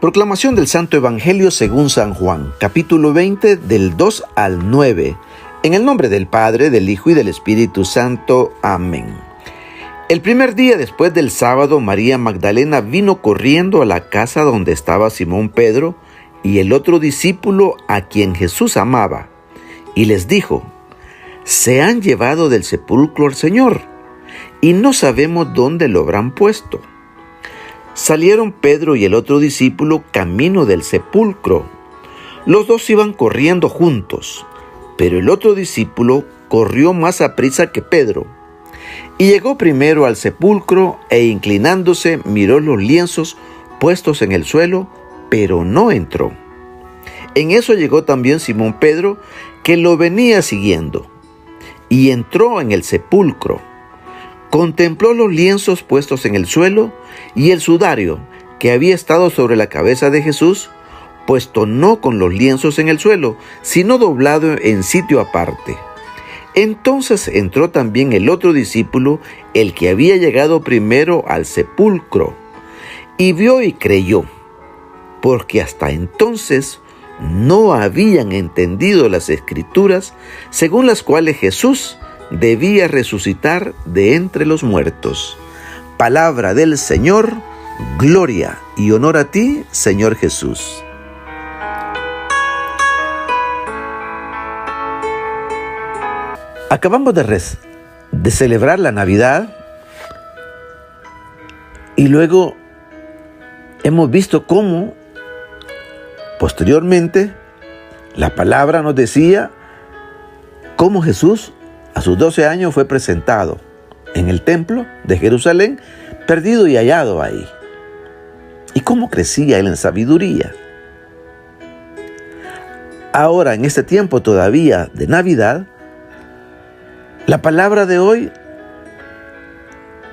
Proclamación del Santo Evangelio según San Juan, capítulo 20, del 2 al 9. En el nombre del Padre, del Hijo y del Espíritu Santo. Amén. El primer día después del sábado, María Magdalena vino corriendo a la casa donde estaba Simón Pedro y el otro discípulo a quien Jesús amaba, y les dijo: «Se han llevado del sepulcro al Señor, y no sabemos dónde lo habrán puesto». Salieron Pedro y el otro discípulo camino del sepulcro. Los dos iban corriendo juntos, pero el otro discípulo corrió más aprisa que Pedro, y llegó primero al sepulcro e inclinándose miró los lienzos puestos en el suelo, pero no entró. En eso llegó también Simón Pedro, que lo venía siguiendo, y entró en el sepulcro. Contempló los lienzos puestos en el suelo y el sudario que había estado sobre la cabeza de Jesús, puesto no con los lienzos en el suelo, sino doblado en sitio aparte. Entonces entró también el otro discípulo, el que había llegado primero al sepulcro, y vio y creyó, porque hasta entonces no habían entendido las Escrituras, según las cuales Jesús debía resucitar de entre los muertos. Palabra del Señor. Gloria y honor a ti, Señor Jesús. Acabamos de celebrar la Navidad y luego hemos visto cómo posteriormente la palabra nos decía cómo Jesús a sus 12 años fue presentado en el templo de Jerusalén, perdido y hallado ahí. Y cómo crecía él en sabiduría. Ahora, en este tiempo todavía de Navidad, la palabra de hoy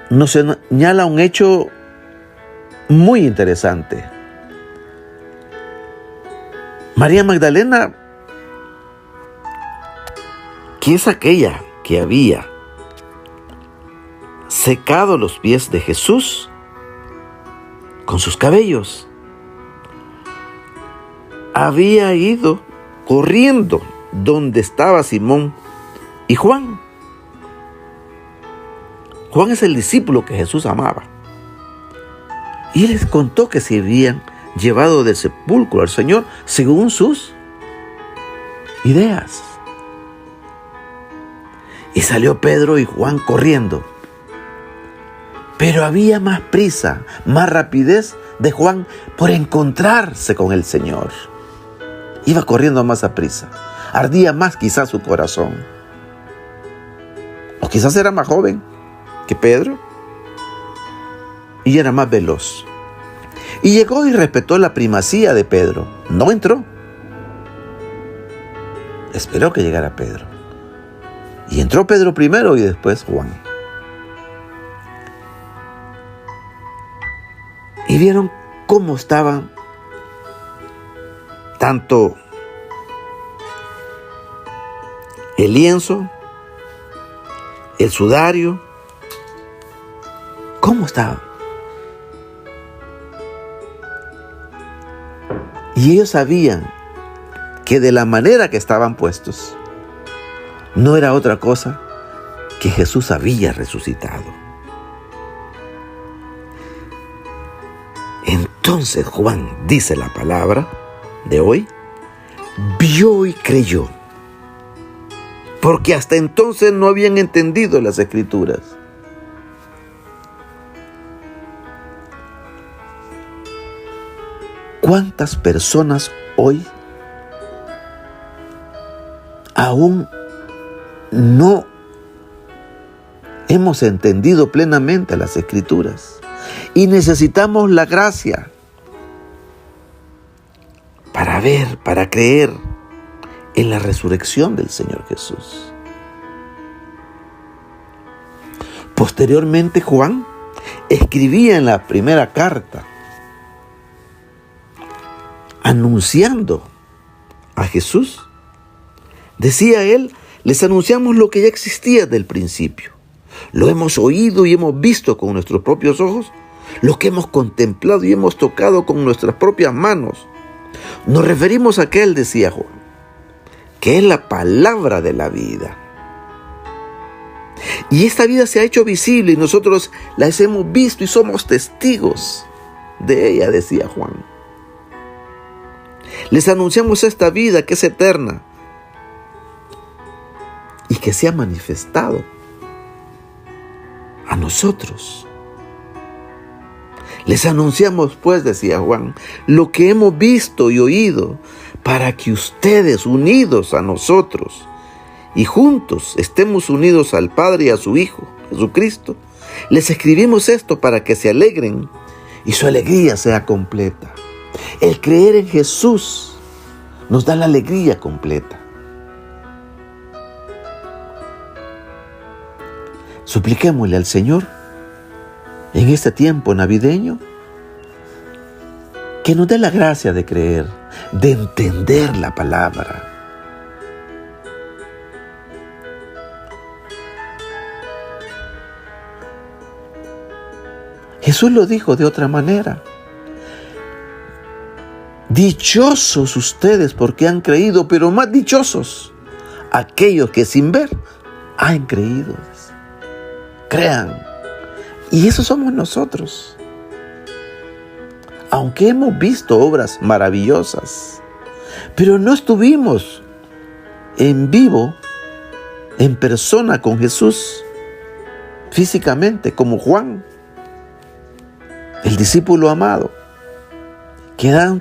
nos señala un hecho muy interesante. María Magdalena, que es aquella que había secado los pies de Jesús con sus cabellos, había ido corriendo donde estaba Simón y Juan. Juan es el discípulo que Jesús amaba. Y les contó que se habían llevado del sepulcro al Señor según sus ideas. Y salió Pedro y Juan corriendo. Pero había más prisa, más rapidez de Juan por encontrarse con el Señor. Iba corriendo más a prisa. Ardía más quizás su corazón. O quizás era más joven que Pedro y era más veloz. Y llegó y respetó la primacía de Pedro. No entró. Esperó que llegara Pedro. Y entró Pedro primero y después Juan. Y vieron cómo estaban tanto el lienzo, el sudario, cómo estaban. Y ellos sabían que de la manera que estaban puestos, no era otra cosa que Jesús había resucitado. Entonces Juan, dice la palabra de hoy, vio y creyó, porque hasta entonces no habían entendido las Escrituras. ¿Cuántas personas hoy aún no hemos entendido plenamente las Escrituras? Y necesitamos la gracia para ver, para creer en la resurrección del Señor Jesús. Posteriormente, Juan escribía en la primera carta anunciando a Jesús. Decía él: les anunciamos lo que ya existía del principio. Lo hemos oído y hemos visto con nuestros propios ojos, lo que hemos contemplado y hemos tocado con nuestras propias manos. Nos referimos a aquel, decía Juan, que es la palabra de la vida. Y esta vida se ha hecho visible y nosotros la hemos visto y somos testigos de ella, decía Juan. Les anunciamos esta vida que es eterna y que se ha manifestado a nosotros. Les anunciamos, pues, decía Juan, lo que hemos visto y oído, para que ustedes, unidos a nosotros y juntos estemos unidos al Padre y a su Hijo, Jesucristo, les escribimos esto para que se alegren y su alegría sea completa. El creer en Jesús nos da la alegría completa. Supliquémosle al Señor en este tiempo navideño que nos dé la gracia de creer, de entender la palabra. Jesús lo dijo de otra manera. Dichosos ustedes porque han creído, pero más dichosos aquellos que sin ver han creído. Crean. Y eso somos nosotros. Aunque hemos visto obras maravillosas, pero no estuvimos en vivo, en persona con Jesús, físicamente, como Juan, el discípulo amado, que da un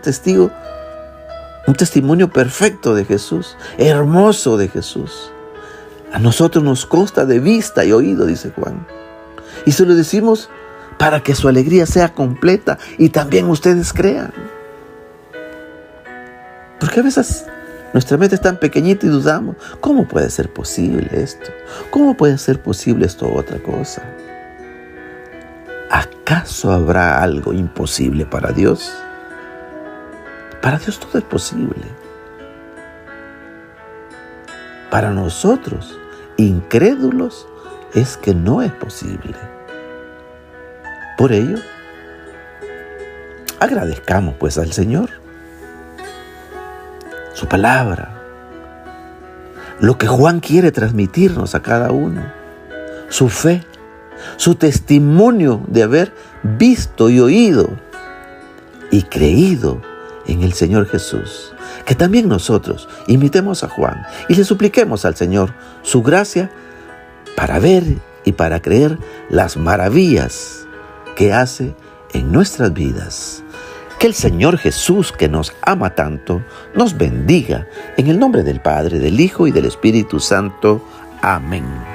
testimonio perfecto de Jesús, hermoso de Jesús. A nosotros nos consta de vista y oído, dice Juan. Y se lo decimos para que su alegría sea completa y también ustedes crean. Porque a veces nuestra mente es tan pequeñita y dudamos. ¿Cómo puede ser posible esto? ¿Cómo puede ser posible esto u otra cosa? ¿Acaso habrá algo imposible para Dios? Para Dios todo es posible. Para nosotros, incrédulos, es que no es posible. Por ello, agradezcamos pues al Señor su palabra, lo que Juan quiere transmitirnos a cada uno, su fe, su testimonio de haber visto y oído y creído en el Señor Jesús. Que también nosotros imitemos a Juan y le supliquemos al Señor su gracia para ver y para creer las maravillas que hace en nuestras vidas. Que el Señor Jesús, que nos ama tanto, nos bendiga en el nombre del Padre, del Hijo y del Espíritu Santo. Amén.